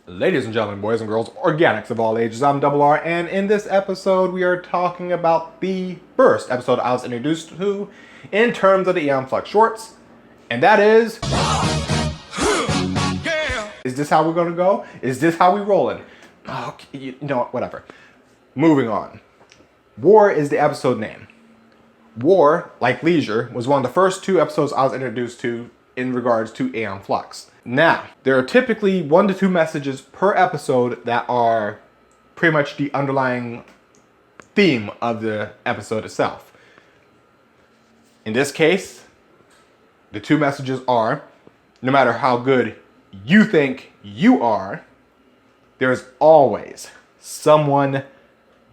Ladies and gentlemen, boys and girls, organics of all ages, I'm Double R, and in this episode we are talking about the first episode I was introduced to in terms of the Aeon Flux shorts, and that is... Is this how we're gonna go? Is this how we rolling? Oh, you know what, whatever. Moving on. War is the episode name. War, like Leisure, was one of the first two episodes I was introduced to in regards to Aeon Flux. Now, there are typically 1 to 2 messages per episode that are pretty much the underlying theme of the episode itself. In this case, the 2 messages are, no matter how good you think you are, there's always someone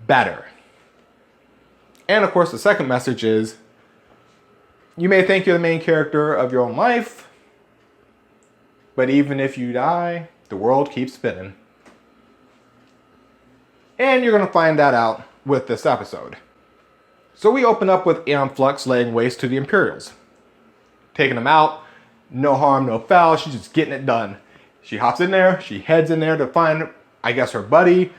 better. And of course, the second message is, you may think you're the main character of your own life, but even if you die, the world keeps spinning. And you're going to find that out with this episode. So we open up with Aeon Flux laying waste to the Imperials. Taking them out, no harm, no foul, she's just getting it done. She hops in there, she heads in there to find, I guess, her buddy.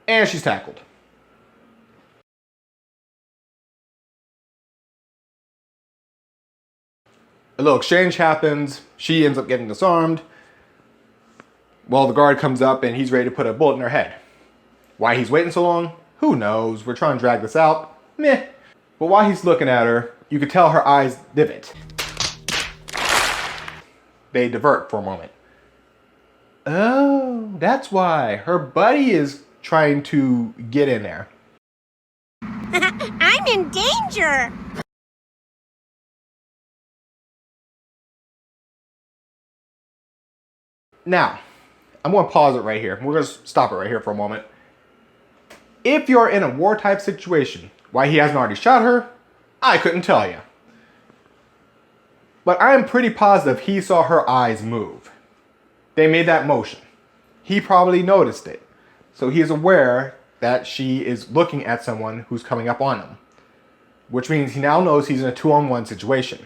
And she's tackled. A little exchange happens. She ends up getting disarmed. Well, the guard comes up and he's ready to put a bullet in her head. Why he's waiting so long? Who knows? We're trying to drag this out. Meh. But while he's looking at her, you can tell her eyes divot. They divert for a moment. Oh, that's why. Her buddy is trying to get in there. I'm in danger! Now, I'm going to pause it right here. We're going to stop it right here for a moment. If you're in a war-type situation, why he hasn't already shot her, I couldn't tell you. But I'm pretty positive he saw her eyes move. They made that motion. He probably noticed it. So he is aware that she is looking at someone who's coming up on him. Which means he now knows he's in a 2-on-1 situation.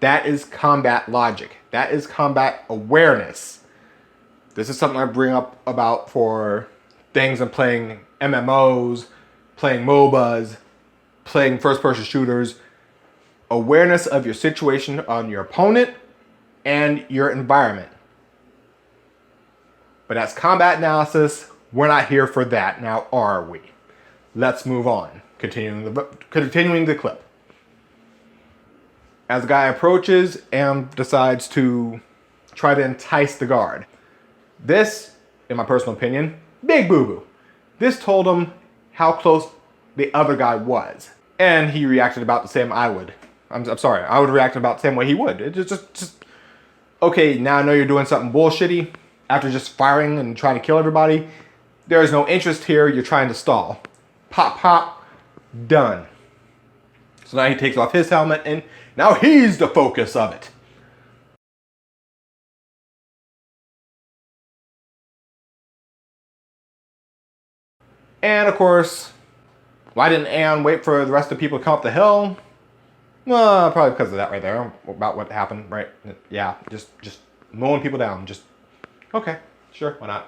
That is combat logic. That is combat awareness. This is something I bring up about for things I'm playing MMOs, playing MOBAs, playing first-person shooters. Awareness of your situation on your opponent and your environment. But that's combat analysis. We're not here for that, now are we? Let's move on. Continuing the clip. As the guy approaches, Am decides to try to entice the guard. This, in my personal opinion, big boo-boo. This told him how close the other guy was. And he reacted about the same I would. I'm sorry, I would react about the same way he would. It's just okay, now I know you're doing something bullshitty. After just firing and trying to kill everybody, there is no interest here, you're trying to stall. Pop, pop, done. So now he takes off his helmet and now he's the focus of it. And of course, why didn't Aeon wait for the rest of the people to come up the hill? Well, probably because of that right there, about what happened, right? Yeah, just mowing people down, just, okay, sure, why not?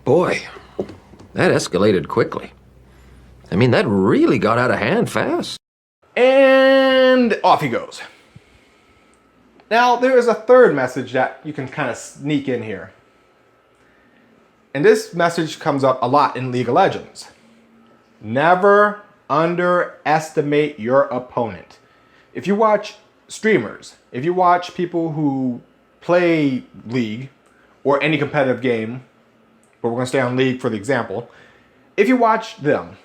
Boy, that escalated quickly. I mean, that really got out of hand fast. And off he goes. Now, there is a third message that you can kind of sneak in here. And this message comes up a lot in League of Legends. Never underestimate your opponent. If you watch streamers, if you watch people who play League or any competitive game, but we're going to stay on League for the example. If you watch them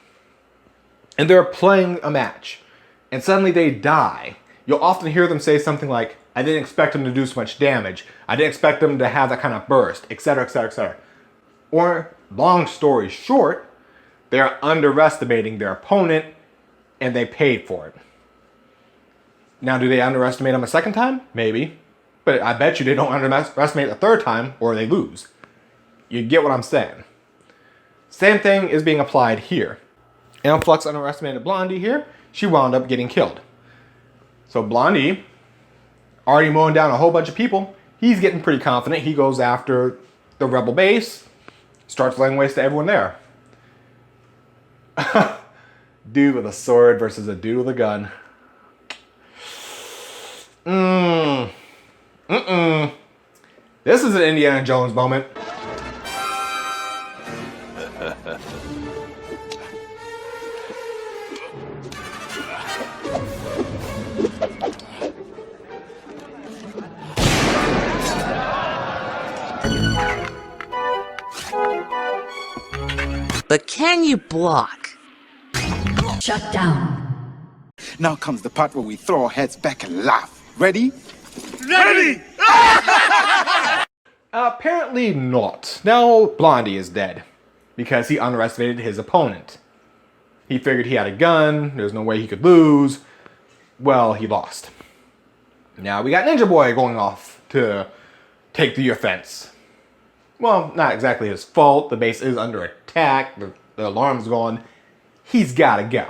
and they're playing a match and suddenly they die, you'll often hear them say something like, I didn't expect them to do so much damage. I didn't expect them to have that kind of burst, etc., etc., etc. Or, long story short, they're underestimating their opponent and they paid for it. Now, do they underestimate him a second time? Maybe. But I bet you they don't underestimate the third time or they lose. You get what I'm saying. Same thing is being applied here. And Flux underestimated Blondie here. She wound up getting killed. So Blondie, already mowing down a whole bunch of people, he's getting pretty confident. He goes after the rebel base, starts laying waste to everyone there. Dude with a sword versus a dude with a gun. This is an Indiana Jones moment. But can you block? Shut down. Now comes the part where we throw our heads back and laugh. Ready? Ready! Apparently not. Now Blondie is dead because he underestimated his opponent. He figured he had a gun, there's no way he could lose. Well, he lost. Now we got Ninja Boy going off to take the offense. Well, not exactly his fault. The base is under attack. The alarm's going. He's gotta go.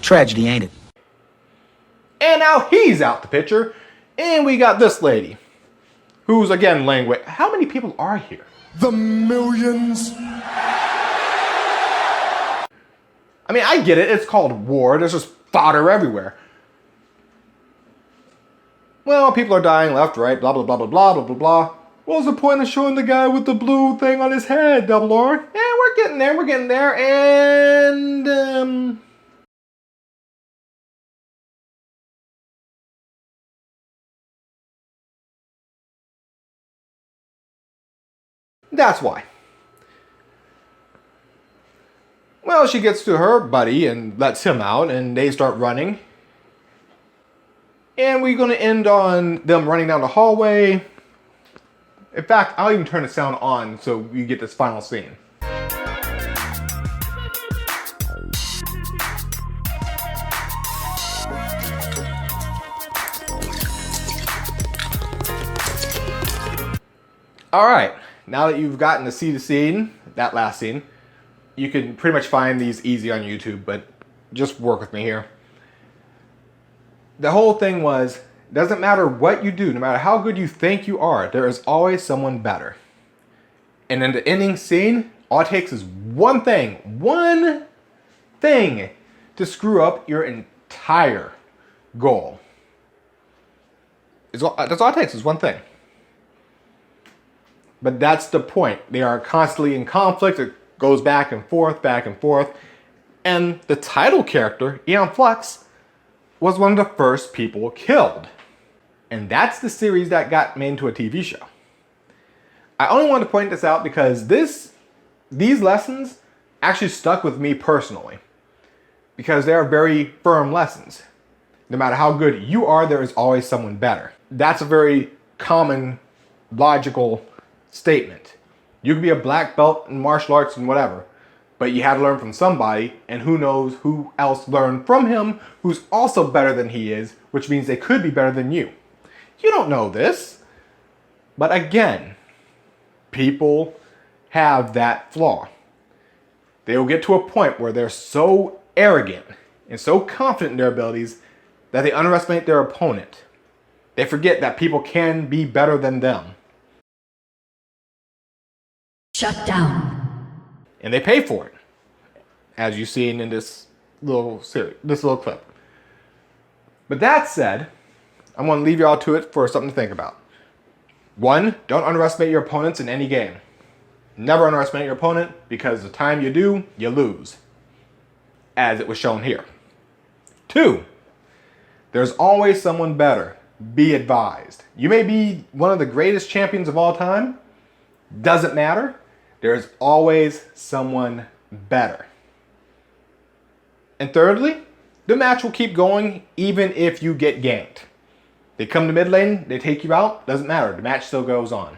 Tragedy, ain't it? And now he's out the picture. And we got this lady. Who's again laying wait. How many people are here? The millions. I mean, I get it. It's called war. There's just fodder everywhere. Well, people are dying left, right, blah, blah, blah, blah, blah, blah, blah, blah. What was the point of showing the guy with the blue thing on his head, Double R? Yeah, we're getting there, and, that's why. Well, she gets to her buddy and lets him out, and they start running. And we're going to end on them running down the hallway. In fact, I'll even turn the sound on so you get this final scene. All right, now that you've gotten to see the scene, that last scene, you can pretty much find these easy on YouTube, but just work with me here. The whole thing was, doesn't matter what you do, no matter how good you think you are, there is always someone better. And in the ending scene, all it takes is one thing to screw up your entire goal. That's all it takes is one thing. But that's the point. They are constantly in conflict. It goes back and forth, back and forth. And the title character, Aeon Flux, was one of the first people killed. And that's the series that got made into a TV show. I only wanted to point this out because these lessons actually stuck with me personally. Because they are very firm lessons. No matter how good you are, there is always someone better. That's a very common, logical statement. You could be a black belt in martial arts and whatever, but you had to learn from somebody, and who knows who else learned from him who's also better than he is, which means they could be better than you. You don't know this. But again, people have that flaw. They will get to a point where they're so arrogant and so confident in their abilities that they underestimate their opponent. They forget that people can be better than them. Shut down. And they pay for it, as you've seen in this little series, this little clip. But that said, I'm going to leave y'all to it for something to think about. 1, don't underestimate your opponents in any game. Never underestimate your opponent, because the time you do, you lose. As it was shown here. 2, there's always someone better. Be advised. You may be one of the greatest champions of all time. Doesn't matter. There's always someone better. And thirdly, the match will keep going even if you get ganked. They come to mid lane, they take you out, doesn't matter. The match still goes on.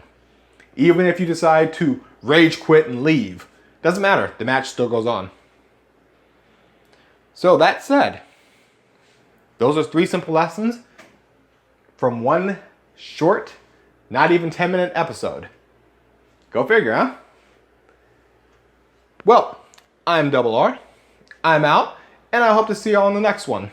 Even if you decide to rage quit and leave, doesn't matter. The match still goes on. So that said, those are 3 simple lessons from one short, not even 10-minute episode. Go figure, huh? Well, I'm Double R. I'm out, and I hope to see you all on the next one.